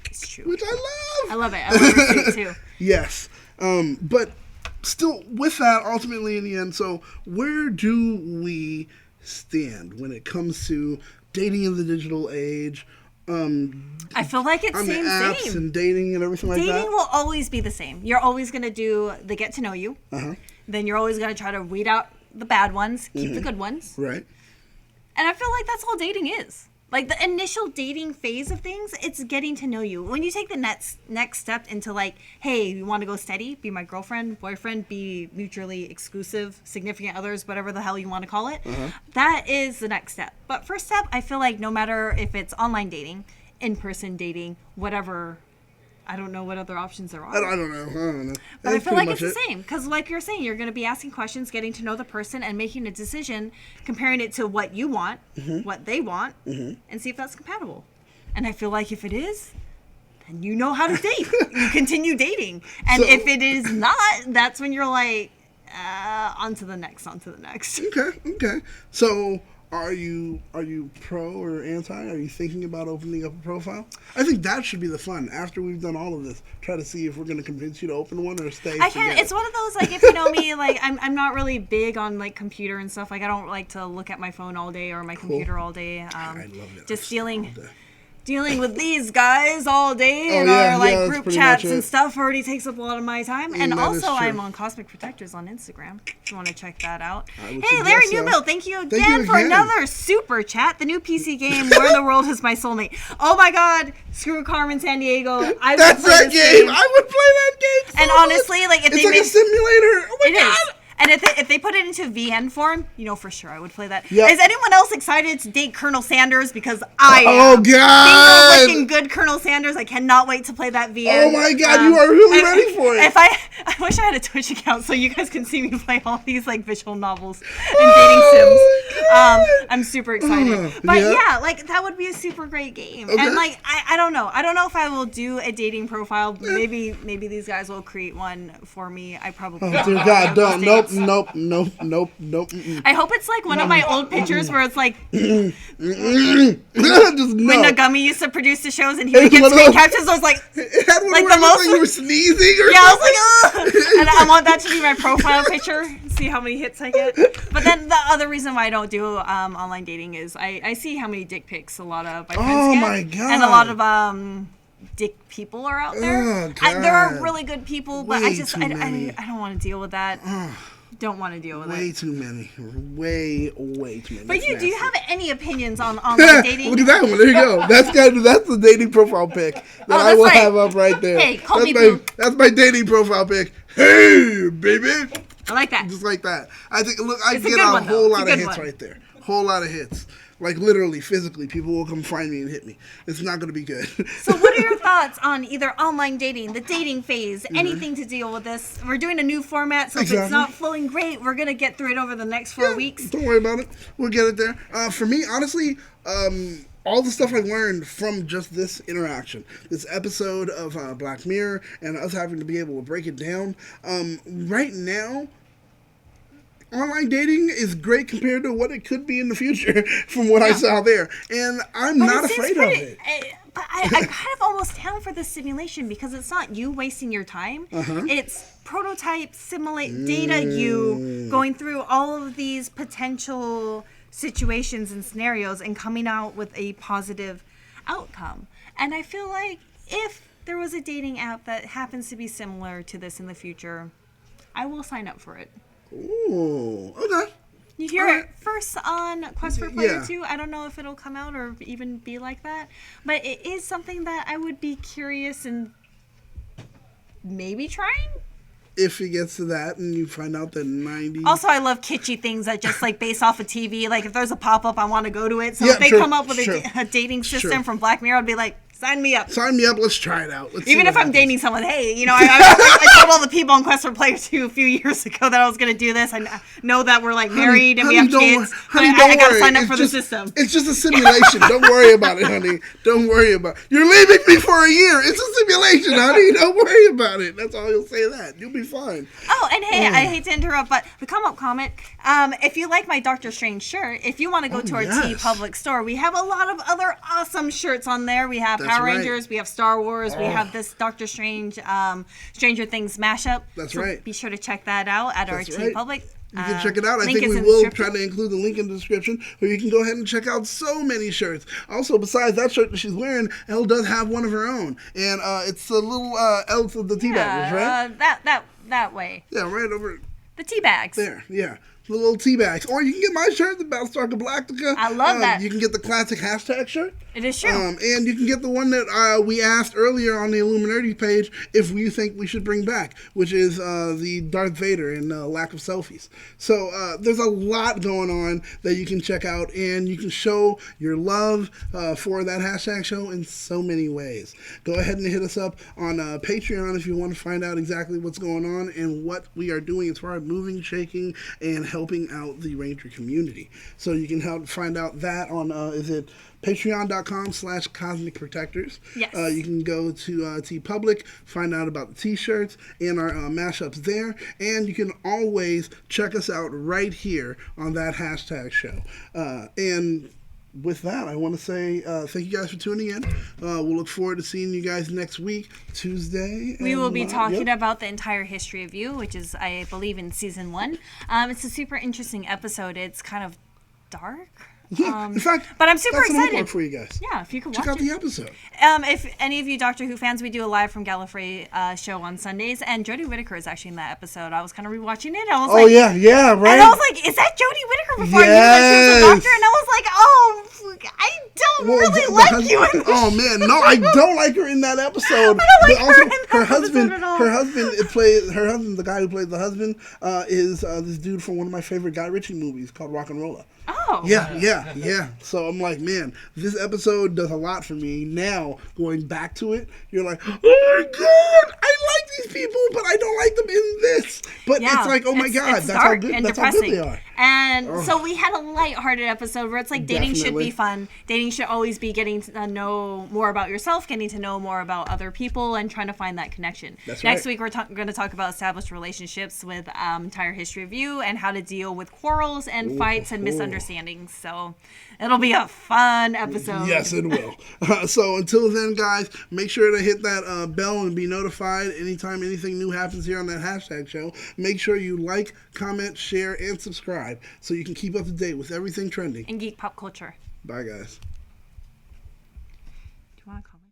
It's true. Which I love. I love it. I love her too. Yes. But still, with that, ultimately in the end, so where do we stand when it comes to dating in the digital age? I feel like it's on the same. and dating and everything like that? Dating will always be the same. You're always going to do the get to know you. Then you're always going to try to weed out the bad ones, keep the good ones. Right. And I feel like that's all dating is. Like, the initial dating phase of things, it's getting to know you. When you take the next step into, like, hey, you want to go steady? Be my girlfriend, boyfriend, be mutually exclusive, significant others, whatever the hell you want to call it. That is the next step. But first step, I feel like no matter if it's online dating, in-person dating, whatever, I don't know what other options there are. I don't know. But I feel like it's the same. Because like you're saying, you're going to be asking questions, getting to know the person, and making a decision, comparing it to what you want, what they want, and see if that's compatible. And I feel like if it is, then you know how to date. You continue dating. And if it is not, that's when you're like, on to the next. Okay. So Are you pro or anti? Are you thinking about opening up a profile? I think that should be the fun. After we've done all of this, try to see if we're going to convince you to open one or stay. It's one of those, like, if you know me, like, I'm not really big on, like, computer and stuff. Like, I don't like to look at my phone all day or my computer all day. I love it. Just dealing with these guys all day and our group chats and stuff already takes up a lot of my time. And also, I'm on Cosmic Protectors on Instagram if you want to check that out. Hey, Larry Newbill, thank you again for another super chat. The new PC game, Where in the World is My Soulmate? Oh my God, screw Carmen Sandiego. That's that game. I would play that game. And honestly, like, if it's like a simulator. Oh my God. Is. And if they put it into VN form, you know for sure I would play that. Yep. Is anyone else excited to date Colonel Sanders? Because I am. Oh God! Bingo looking good Colonel Sanders. I cannot wait to play that VN. Oh my God! You are really ready for it. I wish I had a Twitch account so you guys can see me play all these like visual novels and dating sims. I'm super excited. But yeah, like that would be a super great game. Okay. And like I don't know. I don't know if I will do a dating profile. Maybe these guys will create one for me. I probably. Oh dear God! Don't. Nope. I hope it's like one of my old pictures where it's like when Nagumi used to produce the shows and he would get screen captures. I was like, like the most. Like you were sneezing or I was like, ugh. And I want that to be my profile picture. See how many hits I get. But then the other reason why I don't do online dating is I see how many dick pics a lot of my friends get. Oh my God! And a lot of dick people are out there. There are really good people, but I don't want to deal with that. Don't want to deal with it. Way too many. Way too many. But do you have any opinions on online dating? Look at that one. There you go. That's the dating profile pic that I will have up right there. Hey, call me Boo. That's my dating profile pic. Hey, baby. I like that. Just like that. I think. Look, I get a whole lot of hits right there. Whole lot of hits. Like literally, physically, people will come find me and hit me. It's not going to be good. So what are your thoughts on either online dating, the dating phase, anything to deal with this? We're doing a new format, so if it's not flowing great, we're going to get through it over the next 4 weeks. Don't worry about it. We'll get it there. For me, honestly, all the stuff I learned from just this interaction, this episode of Black Mirror, and us having to be able to break it down, right now, online dating is great compared to what it could be in the future from what I saw there. And I'm not afraid of it. But I'm kind of almost down for the simulation because it's not you wasting your time. It's prototype, simulate, data you going through all of these potential situations and scenarios and coming out with a positive outcome. And I feel like if there was a dating app that happens to be similar to this in the future, I will sign up for it. Ooh, okay. You hear it first on Quest for Player Yeah. 2. I don't know if it'll come out or even be like that. But it is something that I would be curious and maybe trying. If it gets to that and you find out that 90... Also, I love kitschy things that just like base off of TV. Like if there's a pop-up, I want to go to it. So Yeah, if they sure, come up with sure, a dating system sure. from Black Mirror, I'd be like, sign me up. Sign me up. Let's try it out. Let's see Even what if I'm happens. dating someone, hey, you know, I told all the people on Quest for Player 2 a few years ago that I was going to do this. I know that we're like married and we have kids. But I got to sign up for the system. It's just a simulation. Don't worry about it, honey. Don't worry about it. You're leaving me for a year. It's a simulation, honey. Don't worry about it. That's all you'll say that. You'll be fine. Oh, and hey, I hate to interrupt, but the come up comment, if you like my Doctor Strange shirt, if you want to go to our T Public store, we have a lot of other awesome shirts on there. We have That's Power right. Rangers, we have Star Wars, we have this Doctor Strange, Stranger Things mashup. That's so right. Be sure to check that out at our That's T right. Public. You can check it out. I link think is we in the will description. try to include the link in the description, where you can go ahead and check out so many shirts. Also, besides that shirt that she's wearing, Elle does have one of her own, and it's a little Elle of the tea baggers, right? That way. Yeah, right over The tea bags. there. Yeah. The little tea bags. Or you can get my shirt, the Battlestar Galactica. I love that. You can get the classic hashtag shirt. It is true. And you can get the one that we asked earlier on the Illuminati page if you think we should bring back, which is the Darth Vader and lack of selfies. So there's a lot going on that you can check out, and you can show your love for that hashtag show in so many ways. Go ahead and hit us up on Patreon if you want to find out exactly what's going on and what we are doing as far as moving, shaking, and helping out the Ranger community. So you can help find out that on, is it patreon.com/Cosmic Protectors. Yes. You can go to TeePublic, find out about the t-shirts and our mashups there. And you can always check us out right here on that hashtag show. And with that, I want to say thank you guys for tuning in. We'll look forward to seeing you guys next week, Tuesday. We will be talking yep. about the entire history of you, which is, I believe, in season 1. It's a super interesting episode. It's kind of dark. Yeah, in fact, but I'm super that's excited homework for you guys. Yeah, if you could Check watch out it. the episode. If any of you Doctor Who fans, we do a live from Gallifrey show on Sundays, and Jodie Whittaker is actually in that episode. I was kind of rewatching it. I was Oh, like, yeah, right. and I was like, is that Jodie Whittaker? Before I knew that she was a doctor, and I was like, oh, I don't really like you in this Oh man, no, I don't like her in that episode. I don't like but also, her in that her episode husband, at all. her husband, the guy who plays the husband, is this dude from one of my favorite Guy Ritchie movies called Rock and Roller. Oh. Yeah. So I'm like, man, this episode does a lot for me. Now, going back to it, you're like, oh my god, I like these people, but I don't like them in this. But Yeah, it's like, oh my god, it's that's how dark good. and That's how good depressing. they are. And so we had a lighthearted episode where it's like dating should Definitely. be fun. Dating should always be getting to know more about yourself, getting to know more about other people, and trying to find that connection. That's Next right. week we're going to talk about established relationships with entire history of you and how to deal with quarrels and fights and misunderstandings. So it'll be a fun episode. Yes, it will. So until then, guys, make sure to hit that bell and be notified anytime anything new happens here on that hashtag show. Make sure you like, comment, share, and subscribe so you can keep up to date with everything trending. And geek pop culture. Bye, guys. Do you want to comment?